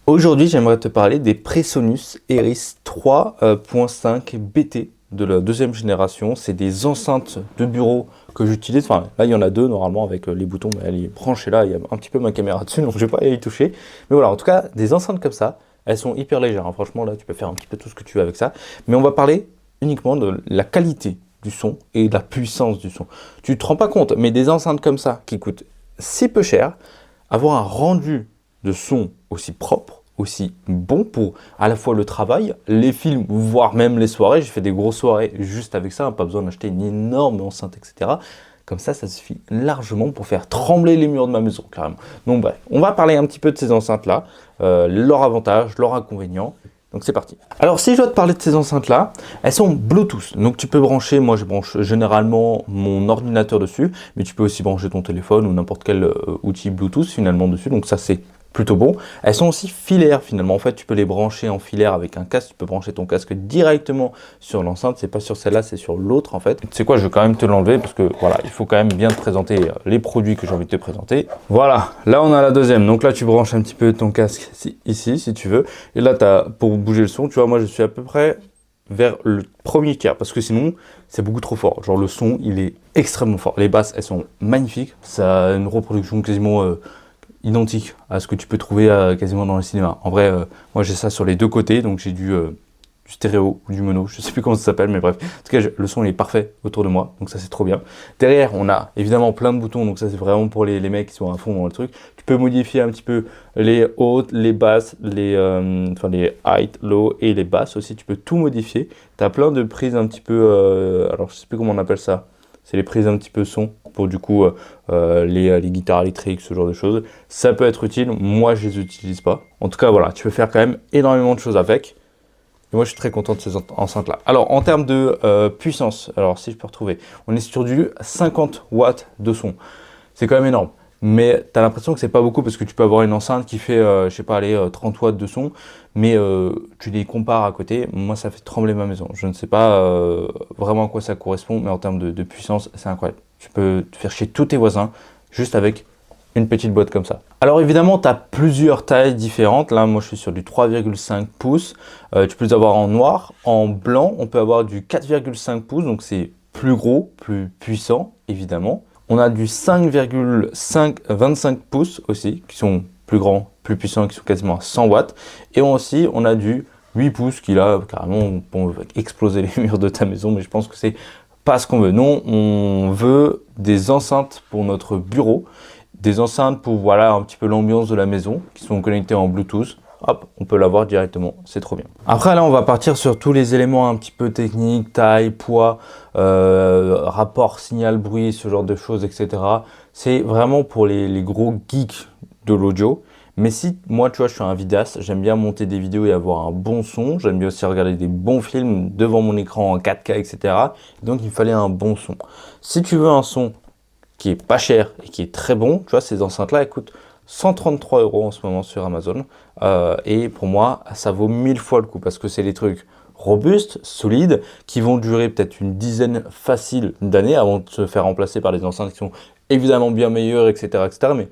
Aujourd'hui, j'aimerais te parler des Presonus Eris 3.5 BT de la deuxième génération. C'est des enceintes de bureau que j'utilise. Enfin, là, il y en a deux normalement avec les boutons, mais elle est branchée là. Il y a un petit peu ma caméra dessus, donc je ne vais pas y toucher. Mais voilà, en tout cas, des enceintes comme ça, elles sont hyper légères, hein. Franchement, là, tu peux faire un petit peu tout ce que tu veux avec ça. Mais on va parler uniquement de la qualité du son et de la puissance du son. Tu ne te rends pas compte, mais des enceintes comme ça qui coûtent si peu cher, avoir un rendu de son aussi propre, aussi bon pour à la fois le travail, les films, voire même les soirées. J'ai fait des grosses soirées juste avec ça, hein, pas besoin d'acheter une énorme enceinte, etc. Comme ça suffit largement pour faire trembler les murs de ma maison, carrément. Donc bref, on va parler un petit peu de ces enceintes-là, leurs avantages, leurs inconvénients. Donc c'est parti. Alors si je dois te parler de ces enceintes-là, elles sont Bluetooth. Donc tu peux brancher, moi je branche généralement mon ordinateur dessus, mais tu peux aussi brancher ton téléphone ou n'importe quel outil Bluetooth finalement dessus. Donc ça c'est plutôt bon. Elles sont aussi filaires finalement. En fait, tu peux les brancher en filaire avec un casque. Tu peux brancher ton casque directement sur l'enceinte. C'est pas sur celle-là, c'est sur l'autre en fait. Tu sais quoi, je vais quand même te l'enlever parce que voilà, il faut quand même bien te présenter les produits que j'ai envie de te présenter. Voilà, là on a la deuxième. Donc là, tu branches un petit peu ton casque ici si tu veux. Et là, pour bouger le son, tu vois, moi je suis à peu près vers le premier tiers parce que sinon c'est beaucoup trop fort. Genre le son il est extrêmement fort. Les basses elles sont magnifiques. Ça a une reproduction quasiment identique à ce que tu peux trouver quasiment dans le cinéma. En vrai, moi j'ai ça sur les deux côtés, donc j'ai du stéréo ou du mono, je sais plus comment ça s'appelle, mais bref. En tout cas, le son il est parfait autour de moi, donc ça c'est trop bien. Derrière, on a évidemment plein de boutons, donc ça c'est vraiment pour les mecs qui sont à fond dans le truc. Tu peux modifier un petit peu les hautes, les basses, les height, low et les basses aussi, tu peux tout modifier. Tu as plein de prises un petit peu, alors je sais plus comment on appelle ça, c'est les prises un petit peu son pour du coup les guitares électriques, ce genre de choses. Ça peut être utile, moi je les utilise pas. En tout cas voilà, tu peux faire quand même énormément de choses avec. Et moi je suis très content de ces enceintes là. Alors en termes de puissance, alors si je peux retrouver, on est sur du 50 watts de son. C'est quand même énorme. Mais tu as l'impression que c'est pas beaucoup parce que tu peux avoir une enceinte qui fait, je sais pas, allez, 30 watts de son, mais tu les compares à côté, moi ça fait trembler ma maison. Je ne sais pas vraiment à quoi ça correspond, mais en termes de puissance, c'est incroyable. Tu peux te faire chier tous tes voisins juste avec une petite boîte comme ça. Alors évidemment, tu as plusieurs tailles différentes. Là, moi je suis sur du 3,5 pouces. Tu peux les avoir en noir, en blanc, on peut avoir du 4,5 pouces, donc c'est plus gros, plus puissant, évidemment. On a du 5,25 pouces aussi, qui sont plus grands, plus puissants, qui sont quasiment à 100 watts. Et aussi, on a du 8 pouces qui là, carrément, vont exploser les murs de ta maison, mais je pense que c'est pas ce qu'on veut. Non, on veut des enceintes pour notre bureau, des enceintes pour voilà un petit peu l'ambiance de la maison, qui sont connectées en Bluetooth. Hop, on peut l'avoir directement, c'est trop bien. Après là, on va partir sur tous les éléments un petit peu techniques, taille, poids, rapport signal-bruit, ce genre de choses, etc. C'est vraiment pour les gros geeks de l'audio. Mais si, moi, tu vois, je suis un vidéaste, j'aime bien monter des vidéos et avoir un bon son. J'aime bien aussi regarder des bons films devant mon écran en 4K, etc. Donc, il fallait un bon son. Si tu veux un son qui est pas cher et qui est très bon, tu vois, ces enceintes-là, elles coûtent 133 € en ce moment sur Amazon. Et pour moi, ça vaut 1000 fois le coup parce que c'est des trucs robustes, solides, qui vont durer peut-être une dizaine facile d'années avant de se faire remplacer par des enceintes qui sont évidemment bien meilleures, etc., etc. Mais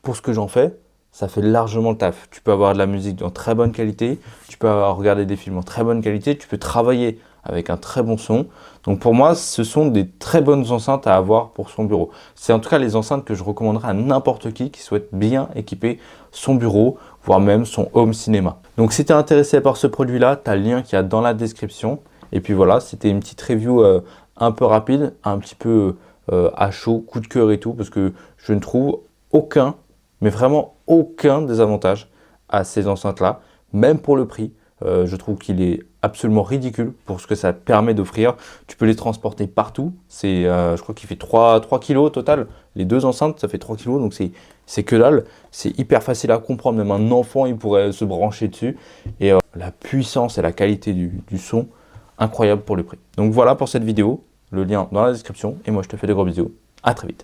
pour ce que j'en fais, ça fait largement le taf. Tu peux avoir de la musique en très bonne qualité, tu peux regarder des films en très bonne qualité, tu peux travailler avec un très bon son. Donc pour moi, ce sont des très bonnes enceintes à avoir pour son bureau. C'est en tout cas les enceintes que je recommanderais à n'importe qui souhaite bien équiper son bureau, voire même son home cinéma. Donc si tu es intéressé par ce produit-là, tu as le lien qu'il y a dans la description. Et puis voilà, c'était une petite review un peu rapide, un petit peu à chaud, coup de cœur et tout, parce que je ne trouve aucun, mais vraiment aucun désavantage à ces enceintes-là, même pour le prix. Je trouve qu'il est absolument ridicule pour ce que ça permet d'offrir. Tu peux les transporter partout. Je crois qu'il fait 3 kg au total. Les deux enceintes, ça fait 3 kg, donc c'est que dalle. C'est hyper facile à comprendre. Même un enfant, il pourrait se brancher dessus. Et la puissance et la qualité du son, incroyable pour le prix. Donc voilà pour cette vidéo. Le lien dans la description. Et moi, je te fais de gros bisous. À très vite.